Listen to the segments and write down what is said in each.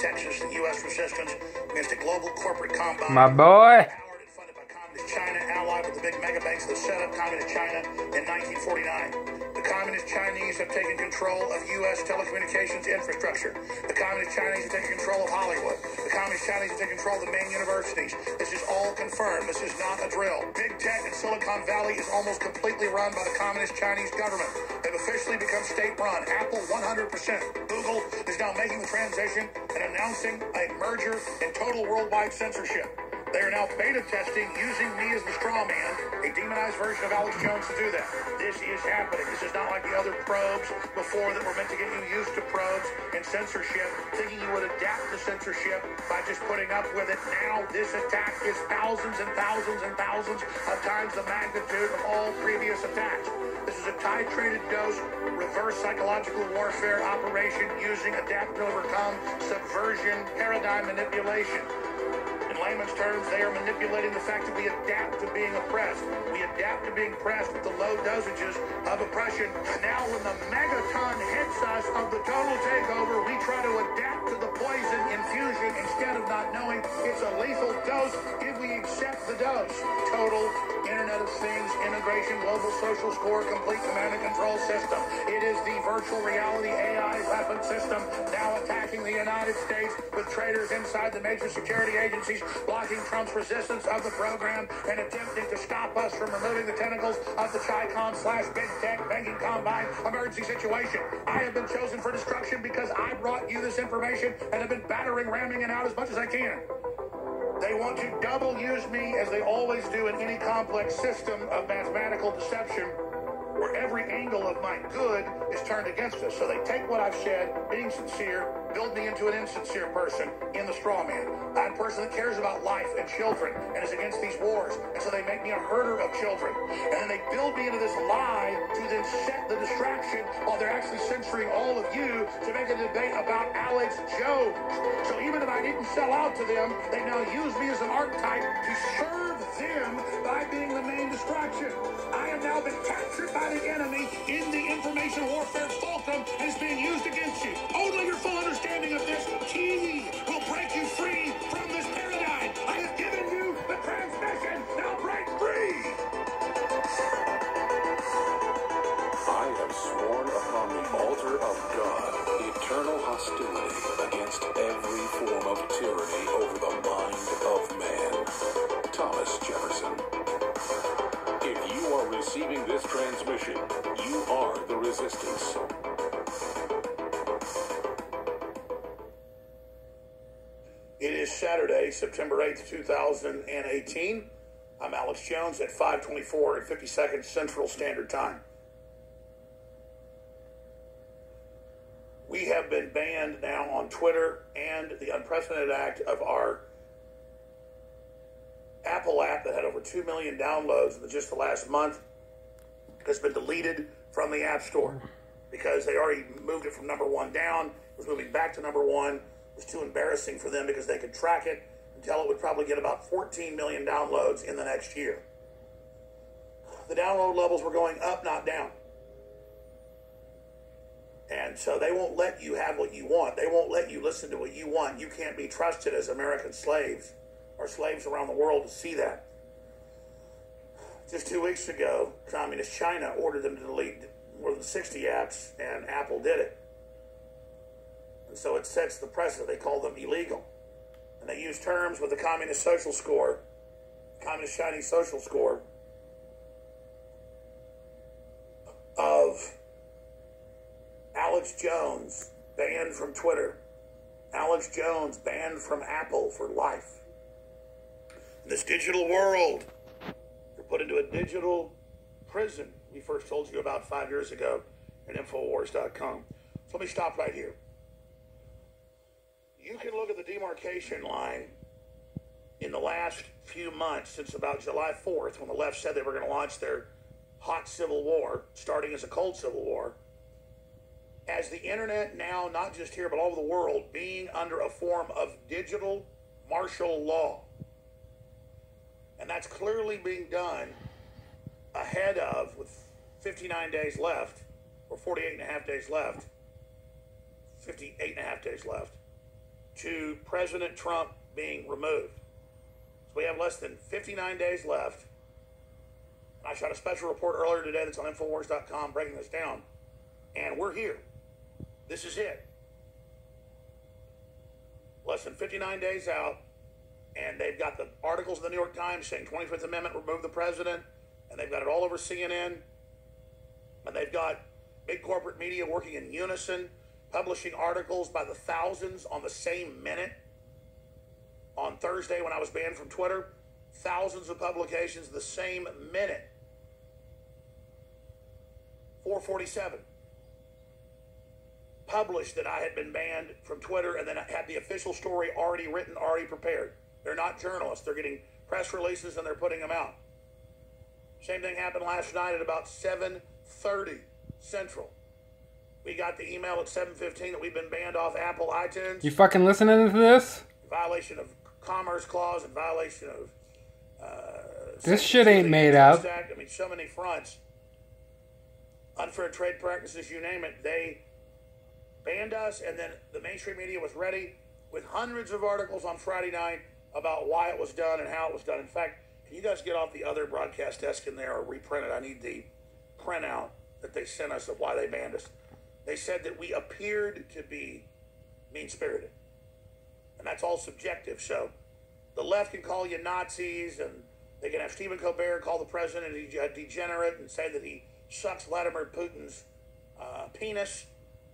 Texas, the U.S. resistance against a global corporate combine. My boy. Powered and funded by Communist China, allied with the big mega banks that set up Communist China in 1949. The Communist Chinese have taken control of U.S. telecommunications infrastructure. The Communist Chinese have taken control of Hollywood. The Communist Chinese have taken control of the main universities. This is all confirmed. This is not a drill. Big tech in Silicon Valley is almost completely run by the Communist Chinese government. They've officially become state-run. Apple, 100%. Google is now making the transition and announcing a merger and total worldwide censorship. They are now beta testing using me as the straw man, a demonized version of Alex Jones, to do that. This is happening. This is not like the other probes before that were meant to get you used to probes and censorship, thinking you would adapt to censorship by just putting up with it. Now this attack is thousands and thousands and thousands of times the magnitude of all previous attacks. This is a titrated dose, reverse psychological warfare operation using adapt to overcome subversion paradigm manipulation. In layman's terms, they are manipulating the fact that we adapt to being oppressed. We adapt to being pressed with the low dosages of oppression. Now when the megaton hits us of the total takeover, we try to adapt to the poison infusion instead of not knowing it's a lethal dose if we accept the dose. Total Internet of Things, integration, global social score, complete command and control system. It is the virtual reality AI weapon system now attacking the United States with traitors inside the major security agencies, blocking Trump's resistance of the program and attempting to stop us from removing the tentacles of the Chi-Con/Big Tech banking combine emergency situation. I have been chosen for destruction because I brought you this information and have been battering, ramming it out as much as I can. They want to double use me, as they always do in any complex system of mathematical deception, where every angle of my good is turned against us. So they take what I've said, being sincere, build me into an insincere person in the straw man. I'm a person that cares about life and children and is against these wars. And so they make me a herder of children. And then they build me into this lie to then set the distraction while they're actually censoring all of you to make a debate about Alex Jones. So even if I didn't sell out to them, they now use me as an archetype to serve them by being the main distraction. I have now been captured by the enemy in the information warfare fulcrum and is being used against you. Only your full understanding of this key will break you free from this paradigm. I have given you the transmission. Now break free. I have sworn upon the altar of God eternal hostility against every form of tyranny over the mind of man. Thomas Jefferson. If you are receiving this transmission, you are the resistance. It is Saturday, September 8th, 2018. I'm Alex Jones at 5:24 and 50 seconds Central Standard Time. We have been banned now on Twitter, and the unprecedented act of our Apple app that had over 2 million downloads in just the last month has been deleted from the App Store because they already moved it from number one down. It was moving back to number one. It was too embarrassing for them because they could track it and tell it would probably get about 14 million downloads in the next year. The download levels were going up, not down. And so they won't let you have what you want. They won't let you listen to what you want. You can't be trusted as American slaves or slaves around the world to see that. Just 2 weeks ago, Communist China ordered them to delete more than 60 apps, and Apple did it. And so it sets the precedent. They call them illegal. And they use terms with the Communist Social Score, Communist Chinese Social Score, of Alex Jones banned from Twitter, Alex Jones banned from Apple for life. In this digital world, they're put into a digital prison we first told you about 5 years ago at Infowars.com. So let me stop right here. You can look at the demarcation line in the last few months, since about July 4th, when the left said they were going to launch their hot civil war, starting as a cold civil war, as the internet now, not just here, but all over the world, being under a form of digital martial law. And that's clearly being done ahead of, with 59 days left, or 48 and a half days left, 58 and a half days left, to President Trump being removed. So we have less than 59 days left. I shot a special report earlier today that's on Infowars.com breaking this down. And we're here. This is it. Less than 59 days out. And they've got the articles in the New York Times saying 25th Amendment, remove the president. And they've got it all over CNN. And they've got big corporate media working in unison, publishing articles by the thousands on the same minute. On Thursday, when I was banned from Twitter, thousands of publications the same minute. 4:47. Published that I had been banned from Twitter, and then I had the official story already written, already prepared. They're not journalists. They're getting press releases and they're putting them out. Same thing happened last night at about 7:30 Central. We got the email at 7:15 that we've been banned off Apple iTunes. You fucking listening to this? Violation of Commerce Clause and violation of... this shit ain't made up. I mean, so many fronts. Unfair trade practices, you name it. They banned us, and then the mainstream media was ready with hundreds of articles on Friday night about why it was done and how it was done. In fact, can you guys get off the other broadcast desk in there or reprint it? I need the printout that they sent us of why they banned us. They said that we appeared to be mean-spirited. And that's all subjective. So the left can call you Nazis, and they can have Stephen Colbert call the president a degenerate and say that he sucks Vladimir Putin's penis.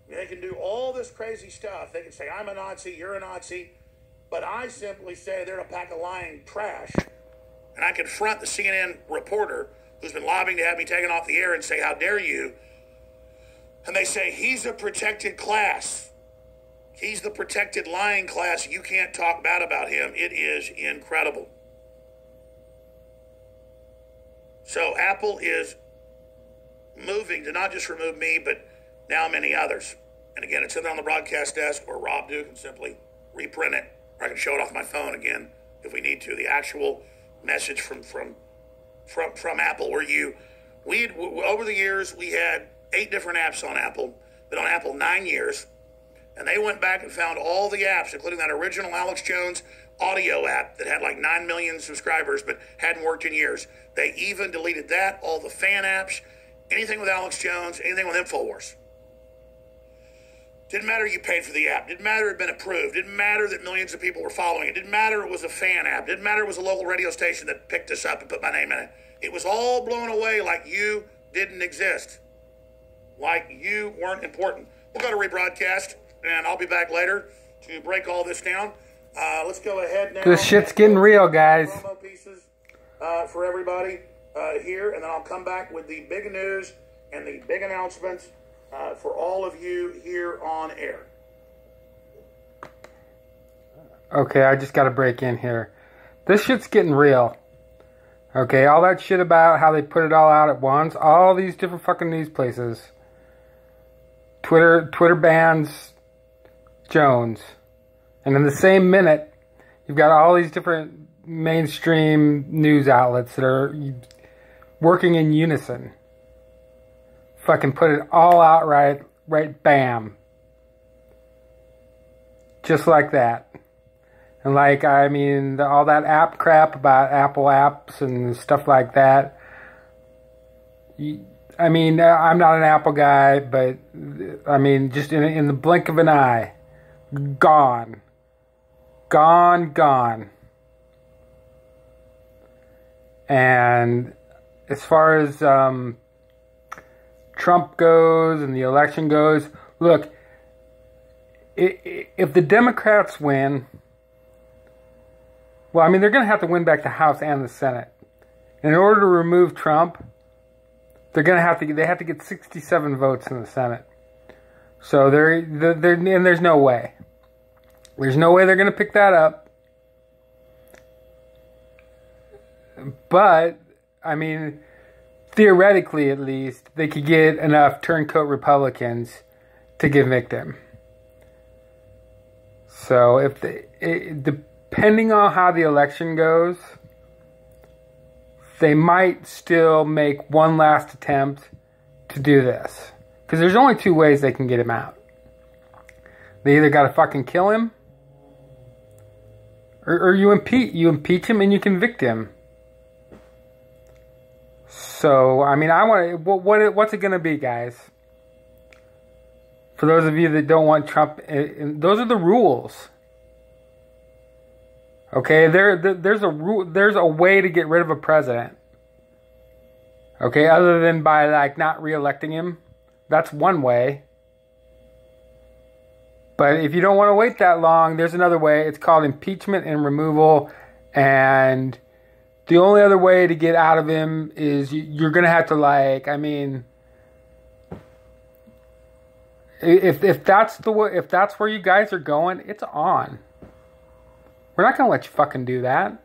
I mean, they can do all this crazy stuff. They can say, I'm a Nazi, you're a Nazi. But I simply say they're a pack of lying trash. And I confront the CNN reporter who's been lobbying to have me taken off the air and say, how dare you? And they say, he's a protected class. He's the protected lying class. You can't talk bad about him. It is incredible. So Apple is moving to not just remove me, but now many others. And again, it's in there on the broadcast desk, or Rob Duke can simply reprint it. Or I can show it off my phone again if we need to. The actual message from Apple, where over the years, we had 8 different apps on Apple. Been on Apple 9 years. And they went back and found all the apps, including that original Alex Jones audio app that had like 9 million subscribers but hadn't worked in years. They even deleted that, all the fan apps, anything with Alex Jones, anything with Infowars. Didn't matter you paid for the app. Didn't matter it had been approved. Didn't matter that millions of people were following it. Didn't matter it was a fan app. Didn't matter it was a local radio station that picked us up and put my name in it. It was all blown away like you didn't exist. Like you weren't important. We'll go to rebroadcast, and I'll be back later to break all this down. Let's go ahead now. This shit's getting real, guys. Promo pieces for everybody here, and then I'll come back with the big news and the big announcements for all of you here on air. Okay, I just got to break in here. This shit's getting real. Okay, all that shit about how they put it all out at once, all these different fucking news places. Twitter bans Jones. And in the same minute, you've got all these different mainstream news outlets that are working in unison. Fucking put it all out right bam. Just like that. And like, I mean, all that app crap about Apple apps and stuff like that. I mean, I'm not an Apple guy, but I mean, just in the blink of an eye, gone. Gone. And as far as Trump goes and the election goes, look, if the Democrats win, well, I mean, they're going to have to win back the House and the Senate. And in order to remove Trump, they have to get 67 votes in the Senate. So and there's no way. There's no way they're going to pick that up. But, I mean, theoretically at least, they could get enough turncoat Republicans to convict him. So, depending on how the election goes, they might still make one last attempt to do this. Because there's only 2 ways they can get him out. They either got to fucking kill him, Or you impeach him and you convict him. So, I mean, what's it going to be, guys? For those of you that don't want Trump, those are the rules. Okay, there's a way to get rid of a president. Okay, other than by like not re-electing him. That's one way. But if you don't want to wait that long, there's another way. It's called impeachment and removal. And the only other way to get out of him is you're going to have to, like, I mean, if that's the way, if that's where you guys are going, it's on. We're not going to let you fucking do that.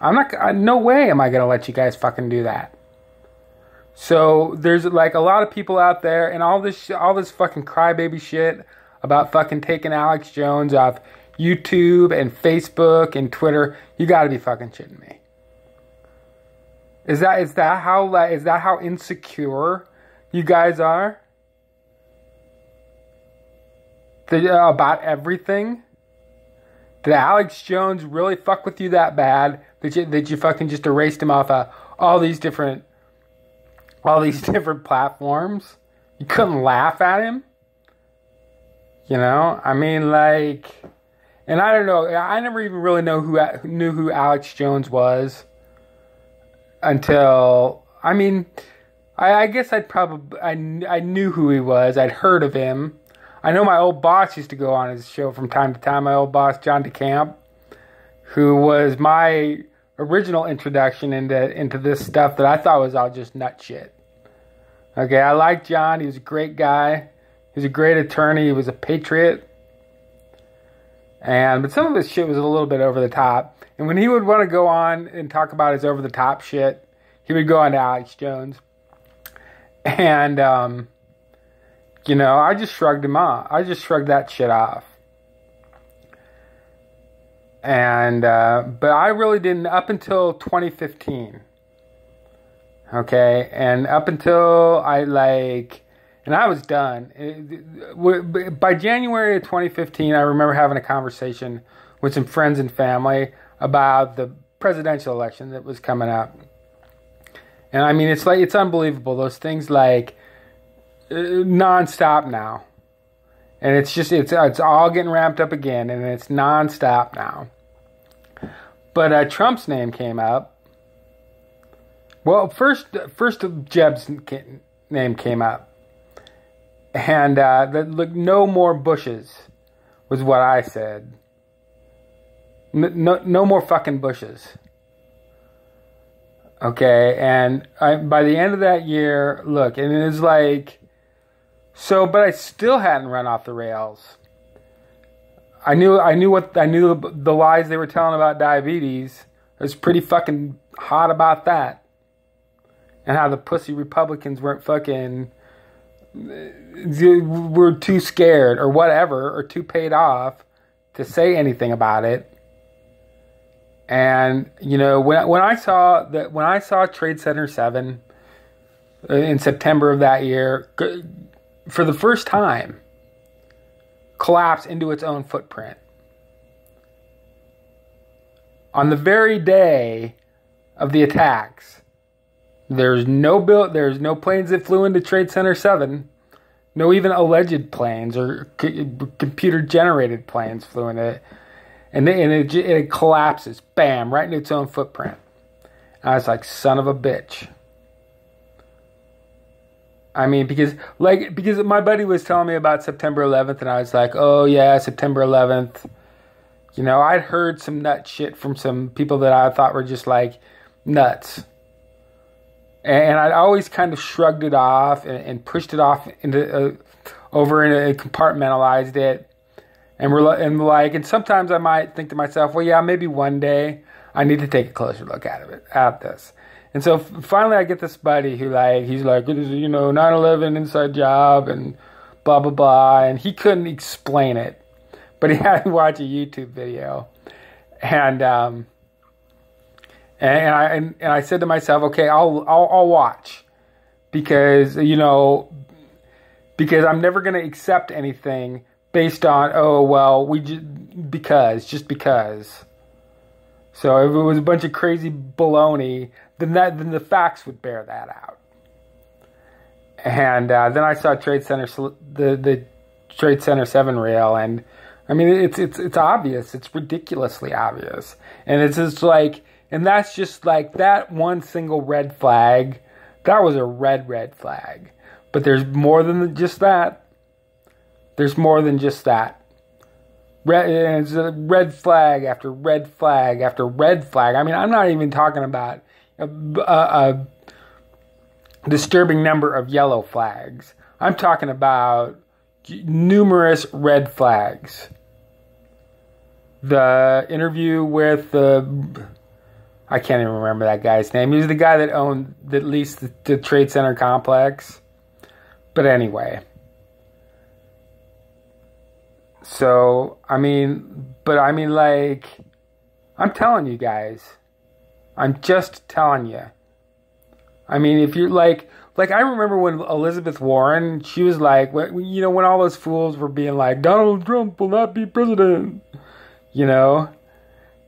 No way am I going to let you guys fucking do that. So there's like a lot of people out there and all this fucking crybaby shit about fucking taking Alex Jones off YouTube and Facebook and Twitter. You got to be fucking shitting me. Is that how insecure you guys are? About everything? Did Alex Jones really fuck with you that bad that you fucking just erased him off all these different platforms? You couldn't laugh at him? You know, I mean, like, and I don't know. I never even really knew who Alex Jones was until, I mean, I guess I knew who he was. I'd heard of him. I know my old boss used to go on his show from time to time. My old boss, John DeCamp, who was my original introduction into this stuff that I thought was all just nut shit. Okay, I liked John. He was a great guy. He was a great attorney. He was a patriot. But some of his shit was a little bit over the top. And when he would want to go on and talk about his over the top shit, he would go on to Alex Jones. And, you know, I just shrugged him off. I just shrugged that shit off. And, but I really didn't up until 2015. Okay. And up until and I was done. By January of 2015, I remember having a conversation with some friends and family about the presidential election that was coming up. And I mean, it's unbelievable. Those things like nonstop now. And it's all getting ramped up again, and it's nonstop now. But Trump's name came up. Well, first Jeb's name came up. And look, no more Bushes was what I said. No more fucking Bushes. Okay, and by the end of that year, look, and it was like, so, but I still hadn't run off the rails. I knew the lies they were telling about diabetes. I was pretty fucking hot about that, and how the pussy Republicans weren't fucking. Were too scared or whatever or too paid off to say anything about it. And you know, when I saw Trade Center 7 in September of that year for the first time collapse into its own footprint on the very day of the attacks. There's no planes that flew into Trade Center 7. No even alleged planes or computer-generated planes flew into it. And it collapses, bam, right into its own footprint. And I was like, son of a bitch. I mean, because my buddy was telling me about September 11th, and I was like, oh yeah, September 11th. You know, I'd heard some nut shit from some people that I thought were just like nuts. And I'd always kind of shrugged it off and pushed it off into over and compartmentalized it. And sometimes I might think to myself, well, yeah, maybe one day I need to take a closer look at this. And so finally I get this buddy who he's like, you know, 9/11 inside job and blah, blah, blah. And he couldn't explain it, but he had to watch a YouTube video. And I said to myself, okay, I'll watch, because I'm never going to accept anything based on, oh, well, just because. So if it was a bunch of crazy baloney, then the facts would bear that out. And then I saw the Trade Center 7 rail, and I mean, it's obvious. It's ridiculously obvious. And it's just like, and that's just like that one single red flag. That was a red flag. But there's more than just that. There's more than just that. It's a red flag after red flag after red flag. I mean, I'm not even talking about a disturbing number of yellow flags. I'm talking about numerous red flags. The interview with I can't even remember that guy's name. He was the guy that leased the Trade Center complex. But anyway. So, like, I'm telling you guys. I'm just telling you. I mean, if you're like I remember when Elizabeth Warren, she was like, when all those fools were being like, Donald Trump will not be president,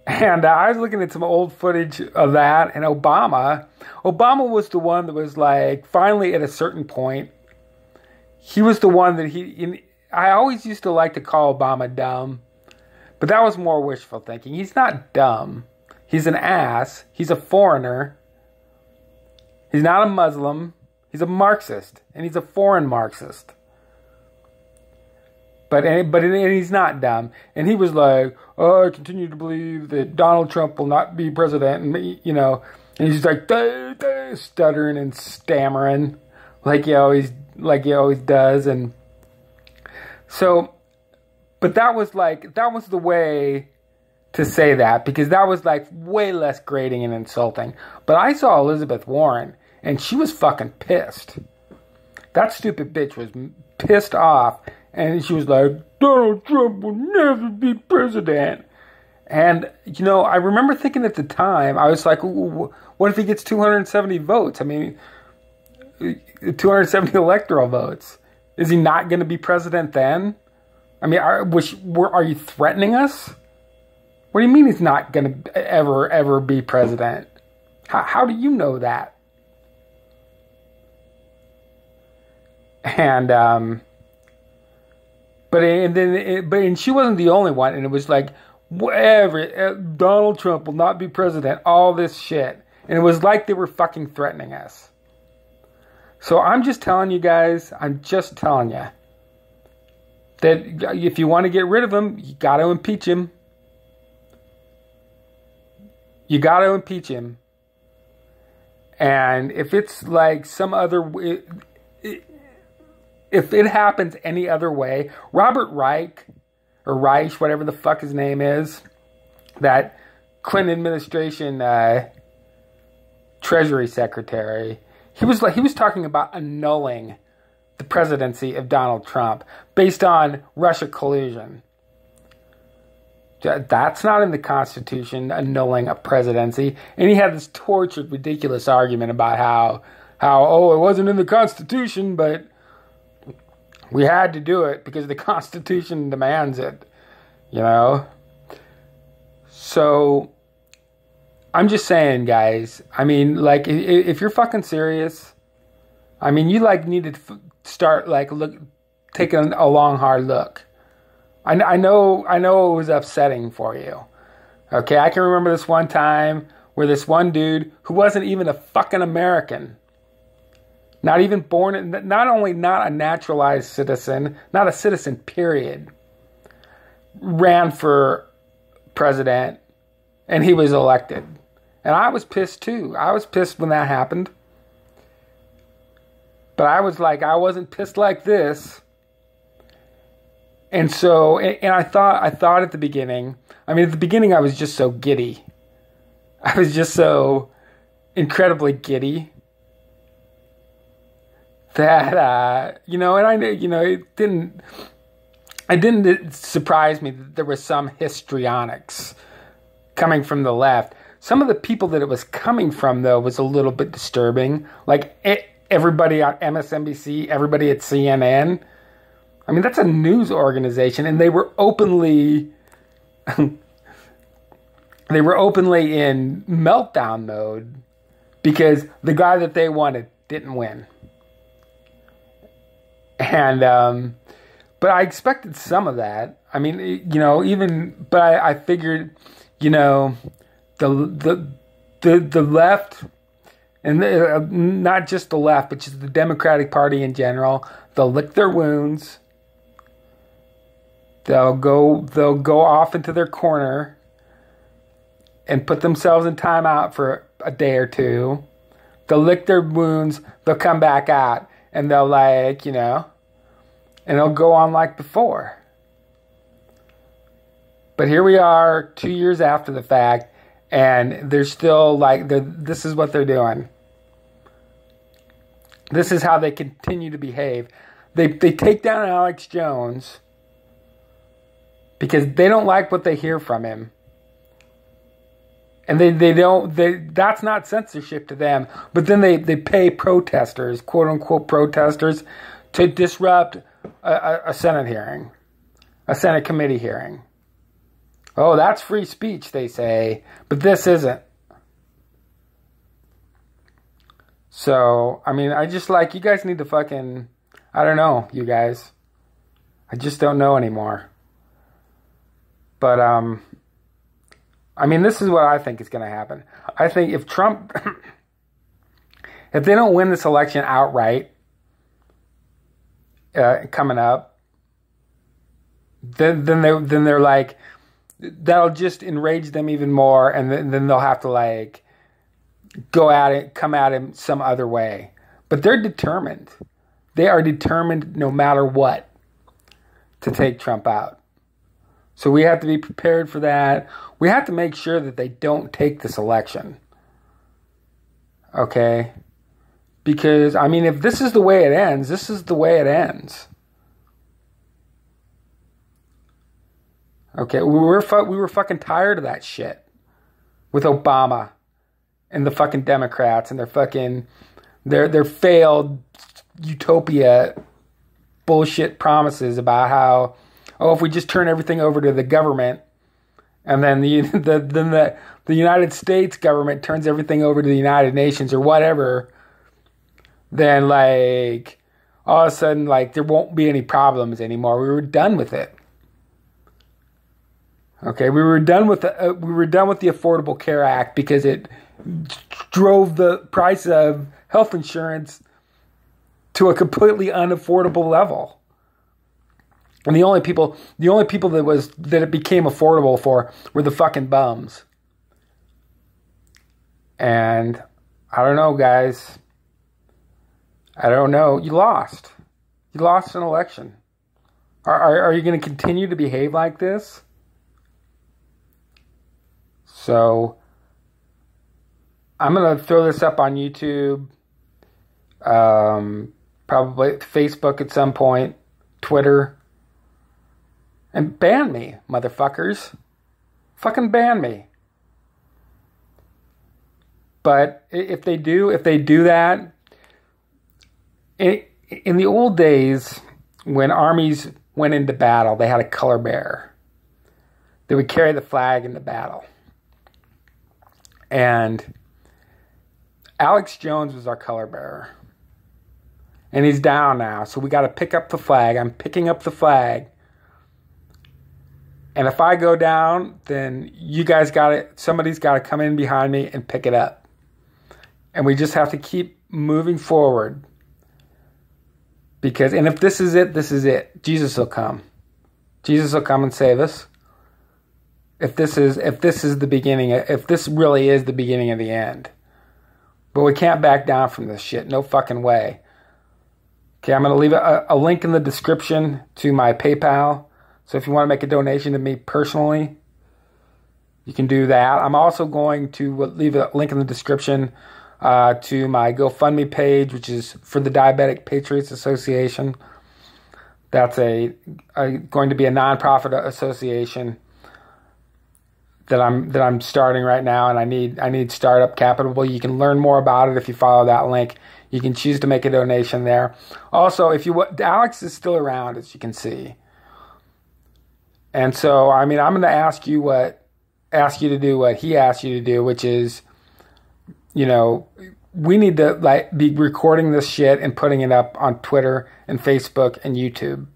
And I was looking at some old footage of that, and Obama was the one that was like, finally at a certain point, he was the one that I always used to like to call Obama dumb, but that was more wishful thinking. He's not dumb. He's an ass. He's a foreigner. He's not a Muslim. He's a Marxist, and he's a foreign Marxist. But he's not dumb. And he was like, oh, I continue to believe that Donald Trump will not be president. And, and he's like stuttering and stammering like he always does. And so, but that was the way to say that, because that was like way less grating and insulting. But I saw Elizabeth Warren, and she was fucking pissed. That stupid bitch was pissed off. And she was like, Donald Trump will never be president. And, I remember thinking at the time, I was like, what if he gets 270 votes? I mean, 270 electoral votes. Is he not going to be president then? I mean, are you threatening us? What do you mean he's not going to ever be president? How do you know that? And, But she wasn't the only one, and it was like, whatever, Donald Trump will not be president, all this shit. And it was like they were fucking threatening us. So I'm just telling you guys, that if you want to get rid of him, you got to impeach him. You got to impeach him. And if it's like some other... If it happens any other way, Robert Reich, or Reich, whatever the fuck his name is, that Clinton administration Treasury Secretary, he was talking about annulling the presidency of Donald Trump based on Russia collusion. That's not in the Constitution, annulling a presidency. And he had this tortured, ridiculous argument about how it wasn't in the Constitution, but we had to do it because the Constitution demands it, So, I'm just saying, guys. I mean, like, if you're fucking serious, I mean, you need to start taking a long, hard look. I know it was upsetting for you. Okay, I can remember this one time where this one dude who wasn't even a fucking American. Not even born, not only not a naturalized citizen, not a citizen, period, ran for president, and he was elected. And I was pissed too. I was pissed when that happened. But I was like, I wasn't pissed like this. And so, and I thought at the beginning, I was just so giddy. I was just so incredibly giddy. That, and I know, it didn't surprise me that there was some histrionics coming from the left. Some of the people that it was coming from, though, was a little bit disturbing. Like, everybody on MSNBC, everybody at CNN, I mean, that's a news organization, and they were openly they were openly in meltdown mode because the guy that they wanted didn't win. And but I expected some of that. I mean, you know, but I figured, you know, the left, and not just the left, but just the Democratic Party in general, they'll lick their wounds. They'll go off into their corner and put themselves in timeout for a day or two. They'll lick their wounds. They'll come back out, and they'll, like, you know, and it'll go on like before. But here we are 2 years after the fact, and they're still like, this is what they're doing. This is how they continue to behave. They take down Alex Jones because they don't like what they hear from him. And that's not censorship to them. But then they pay protesters, quote unquote protesters, to disrupt a Senate hearing, a Senate committee hearing. Oh, that's free speech, they say, but this isn't. So, I mean, I just, like, you guys need to fucking, I don't know, you guys. I just don't know anymore. But, I mean, this is what I think is going to happen. I think if Trump, if they don't win this election outright, coming up, then they're like, that'll just enrage them even more, and then they'll have to, like, go at it, come at him some other way. But they're determined. They are determined no matter what to take Trump out. So we have to be prepared for that. We have to make sure that they don't take this election. Okay? Because, I mean, if this is the way it ends, this is the way it ends. Okay, we were fucking tired of that shit with Obama and the fucking Democrats and their fucking their failed utopia bullshit promises about how, oh, if we just turn everything over to the government, and then the United States government turns everything over to the United Nations or whatever, then, like, all of a sudden, like, there won't be any problems anymore. We were done with it. Okay, we were done with the Affordable Care Act because it drove the price of health insurance to a completely unaffordable level. And the only people that it became affordable for were the fucking bums. And I don't know, guys. I don't know. You lost. You lost an election. Are you going to continue to behave like this? So, I'm going to throw this up on YouTube, probably Facebook at some point, Twitter, and ban me, motherfuckers. Fucking ban me. But if they do that, in the old days, when armies went into battle, they had a color bearer. They would carry the flag into battle. And Alex Jones was our color bearer. And he's down now, so we got to pick up the flag. I'm picking up the flag. And if I go down, then you guys got it. Somebody's got to come in behind me and pick it up. And we just have to keep moving forward. And if this is it, this is it. Jesus will come. Jesus will come and save us. If this is the beginning, if this really is the beginning of the end. But we can't back down from this shit. No fucking way. Okay, I'm going to leave a link in the description to my PayPal. So if you want to make a donation to me personally, you can do that. I'm also going to leave a link in the description to my GoFundMe page, which is for the Diabetic Patriots Association. That's going to be a nonprofit association that I'm starting right now, and I need startup capital. You can learn more about it if you follow that link. You can choose to make a donation there. Also, Alex is still around, as you can see. And so, I mean, I'm going to ask you to do what he asked you to do, which is, you know, we need to be recording this shit and putting it up on Twitter and Facebook and YouTube,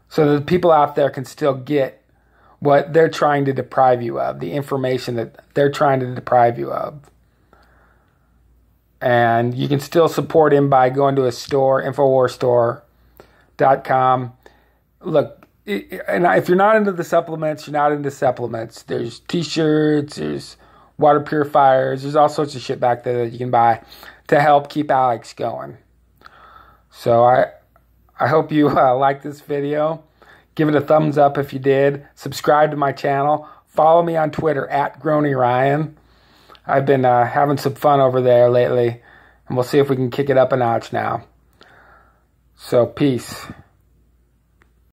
so that the people out there can still get what they're trying to deprive you of, the information that they're trying to deprive you of. And you can still support him by going to his store, InfoWarsStore.com. Look, and if you're not into the supplements, you're not into supplements. There's t-shirts, there's water purifiers, there's all sorts of shit back there that you can buy to help keep Alex going. So I hope you like this video. Give it a thumbs up if you did. Subscribe to my channel. Follow me on Twitter @GroneRyan. I've been having some fun over there lately, and we'll see if we can kick it up a notch now. So, peace.